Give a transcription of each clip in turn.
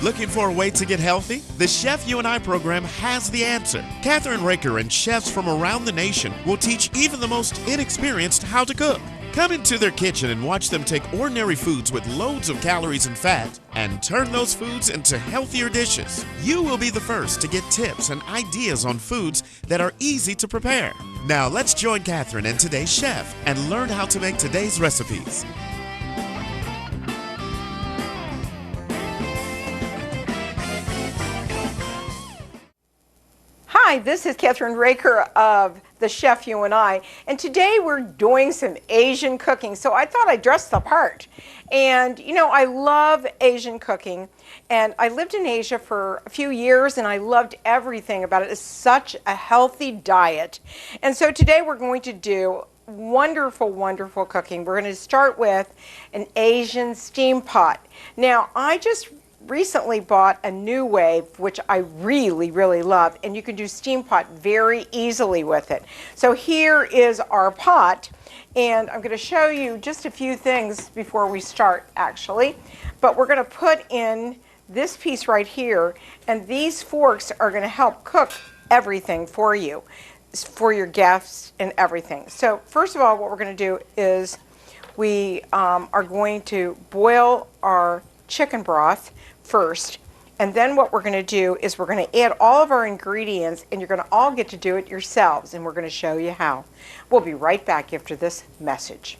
Looking for a way to get healthy? The Chef You and I program has the answer. Kathryn Raaker and chefs from around the nation will teach even the most inexperienced how to cook. Come into their kitchen and watch them take ordinary foods with loads of calories and fat and turn those foods into healthier dishes. You will be the first to get tips and ideas on foods that are easy to prepare. Now let's join Kathryn and today's chef and learn how to make today's recipes. Hi, this is Kathryn Raaker of the Chef You and I, and today we're doing some Asian cooking. So I thought I'd dress the part. And you know, I love Asian cooking, and I lived in Asia for a few years, and I loved everything about it. It's such a healthy diet. And so today we're going to do wonderful, wonderful cooking. We're going to start with an Asian steam pot. Now, I just recently bought a New Wave, which I really, really love, and you can do steam pot very easily with it. So here is our pot, and I'm going to show you just a few things before we start, actually. But we're going to put in this piece right here, and these forks are going to help cook everything for you, for your guests and everything. So first of all, what we're going to do is we are going to boil our chicken broth first, and then what we're going to do is we're going to add all of our ingredients, and you're going to all get to do it yourselves, and we're going to show you how. We'll be right back after this message.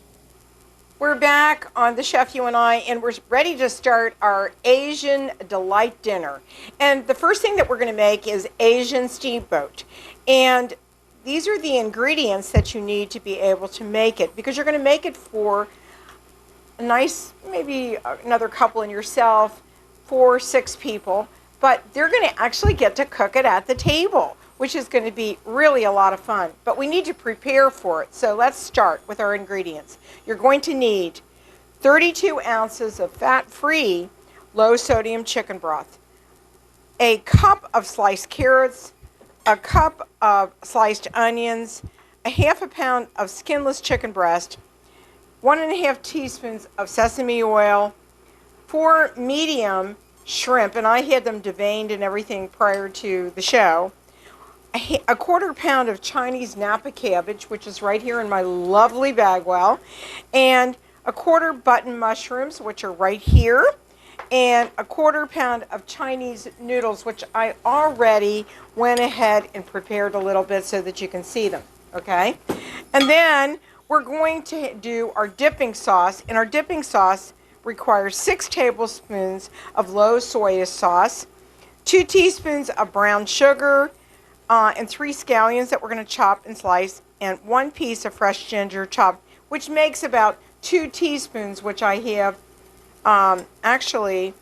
We're back on the Chef You and I, and we're ready to start our Asian delight dinner. And the first thing that we're going to make is Asian steamboat, and these are the ingredients that you need to be able to make it, because you're going to make it for a nice, maybe another couple and yourself, 4 or 6 people, but they're going to actually get to cook it at the table, which is going to be really a lot of fun. But we need to prepare for it. So let's start with our ingredients. You're going to need 32 ounces of fat-free, low-sodium chicken broth, a cup of sliced carrots, a cup of sliced onions, a half a pound of skinless chicken breast, 1.5 teaspoons of sesame oil, 4 medium shrimp, and I had them deveined and everything prior to the show, a quarter pound of Chinese Napa cabbage, which is right here in my lovely bagwell, and a quarter button mushrooms, which are right here, and a quarter pound of Chinese noodles, which I already went ahead and prepared a little bit so that you can see them, okay? And then we're going to do our dipping sauce, and our dipping sauce requires 6 tablespoons of low soy sauce, 2 teaspoons of brown sugar, and 3 scallions that we're going to chop and slice, and 1 piece of fresh ginger chopped, which makes about 2 teaspoons, which I have actually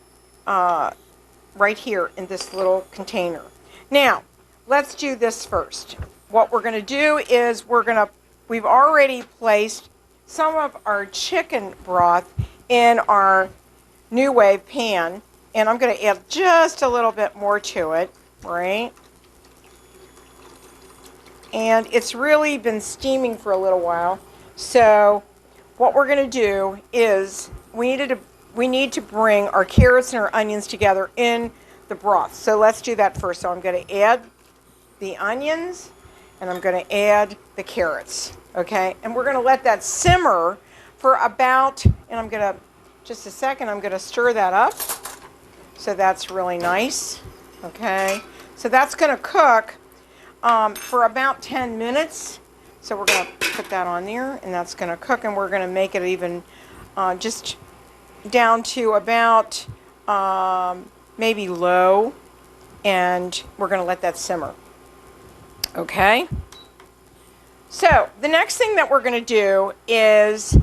right here in this little container. Now, let's do this first. What we're going to do is we've already placed some of our chicken broth in our New Wave pan, and I'm going to add just a little bit more to it, right? And it's really been steaming for a little while. So what we're going to do is we need to bring our carrots and our onions together in the broth. So let's do that first. So I'm going to add the onions, and I'm going to add the carrots, okay? And we're going to let that simmer for about, and I'm going to, just a second, I'm going to stir that up. So that's really nice, okay? So that's going to cook for about 10 minutes. So we're going to put that on there, and that's going to cook, and we're going to make it even just down to about maybe low, and we're going to let that simmer, okay? So the next thing that we're going to do is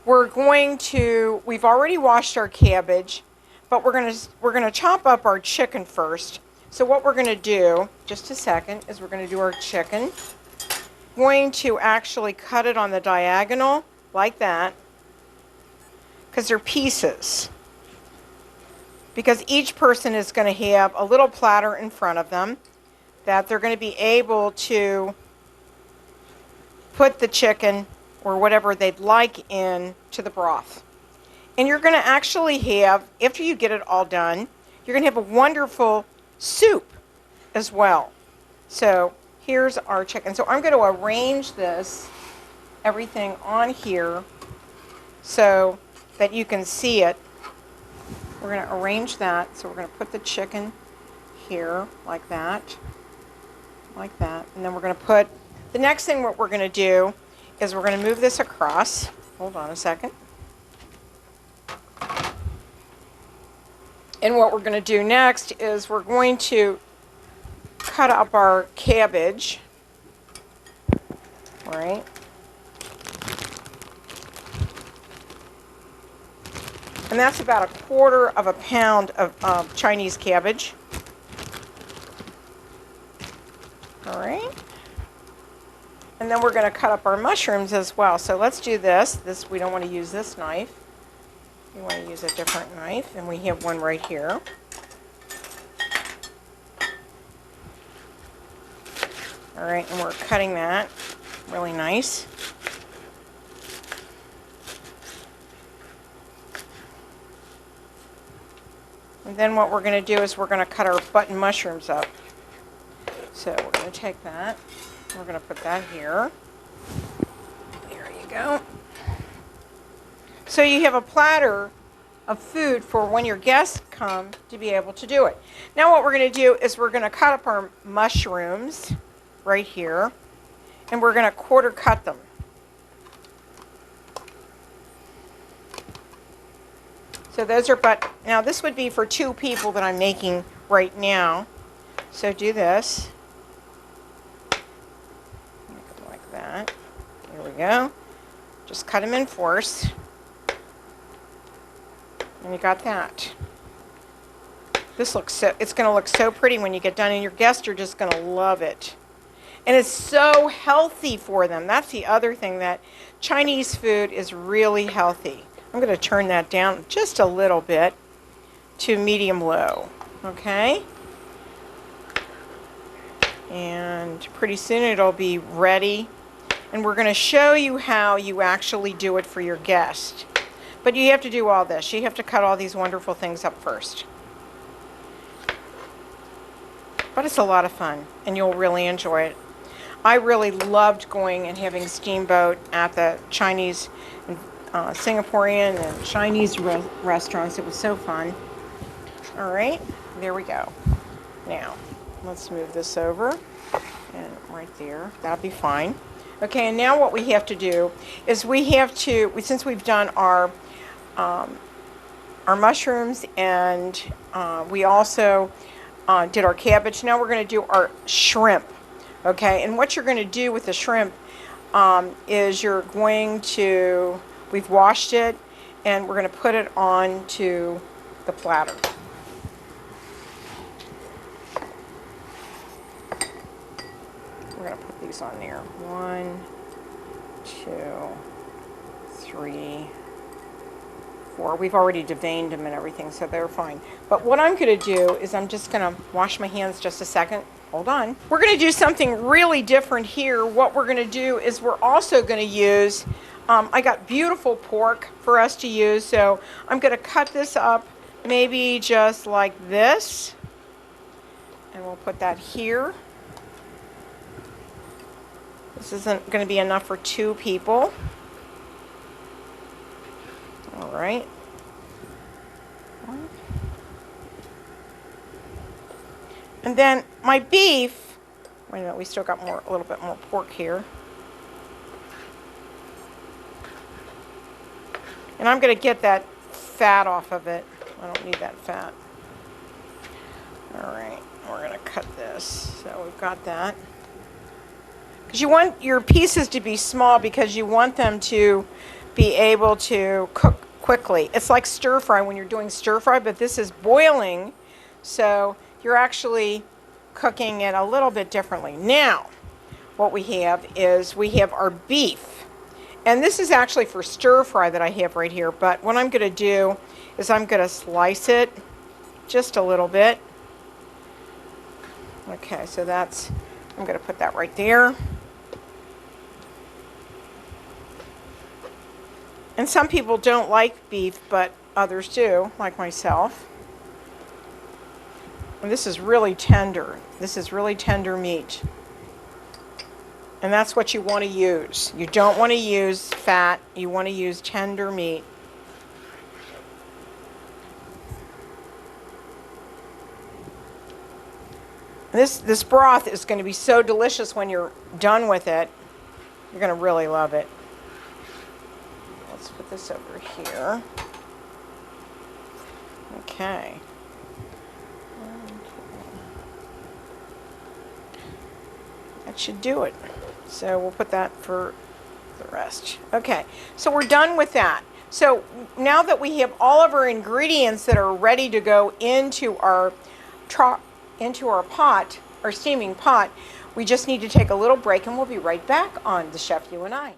we've already washed our cabbage, but we're going to chop up our chicken first. So what we're going to do, just a second, is we're going to do our chicken. Going to actually cut it on the diagonal like that, because they're pieces. Because each person is going to have a little platter in front of them that they're going to be able to put the chicken or whatever they'd like in to the broth. And you're going to actually have, after you get it all done, you're going to have a wonderful soup as well. So here's our chicken. So I'm going to arrange this, everything on here, so that you can see it. We're going to arrange that. So we're going to put the chicken here like that. Like that. And then we're going to put, the next thing what we're going to do is we're going to move this across. Hold on a second. And what we're going to do next is we're going to cut up our cabbage. All right. And that's about 1/4 pound of Chinese cabbage. All right. And then we're going to cut up our mushrooms as well. So let's do this. We don't want to use this knife. We want to use a different knife, and we have one right here. All right, and we're cutting that really nice. And then what we're going to do is we're going to cut our button mushrooms up. So we're going to take that. We're going to put that here. There you go. So you have a platter of food for when your guests come to be able to do it. Now what we're going to do is we're going to cut up our mushrooms right here, and we're going to 1/4 cut them. So those are, now this would be for 2 people that I'm making right now. So do this. Like that. Here we go. Just cut them in 4s. And you got that. This looks so, it's going to look so pretty when you get done, and your guests are just going to love it. And it's so healthy for them. That's the other thing, that Chinese food is really healthy. I'm going to turn that down just a little bit to medium low. Okay? And pretty soon it'll be ready. And we're going to show you how you actually do it for your guest. But you have to do all this. You have to cut all these wonderful things up first. But it's a lot of fun, and you'll really enjoy it. I really loved going and having Steamboat at the Chinese, Singaporean and Chinese restaurants. It was so fun. All right, there we go. Now, let's move this over, and right there, that'll be fine. Okay, and now what we have to do is we have to, since we've done our mushrooms, and we also did our cabbage, now we're going to do our shrimp. Okay, and what you're going to do with the shrimp is you're going to, we've washed it, and we're going to put it onto the platter. We're going to put these on there. 1, 2, 3, 4. We've already deveined them and everything, so they're fine. But what I'm going to do is I'm just going to wash my hands just a second. Hold on. We're going to do something really different here. What we're going to do is we're also going to use, I got beautiful pork for us to use, so I'm going to cut this up maybe just like this. And we'll put that here. This isn't going to be enough for 2 people. All right. And then my beef, wait a minute, we still got more, a little bit more pork here. And I'm going to get that fat off of it. I don't need that fat. All right, we're going to cut this. So we've got that. Because you want your pieces to be small because you want them to be able to cook quickly. It's like stir fry when you're doing stir fry, but this is boiling, so you're actually cooking it a little bit differently. Now, what we have is we have our beef. And this is actually for stir fry that I have right here, but what I'm going to do is I'm going to slice it just a little bit. Okay, so that's, I'm going to put that right there. And some people don't like beef, but others do, like myself. And this is really tender. This is really tender meat. And that's what you want to use. You don't want to use fat. You want to use tender meat. This broth is going to be so delicious when you're done with it. You're going to really love it. Let's put this over here. Okay. That should do it. So we'll put that for the rest. Okay, so we're done with that. So now that we have all of our ingredients that are ready to go into our pot, our steaming pot, we just need to take a little break and we'll be right back on The Chef You and I.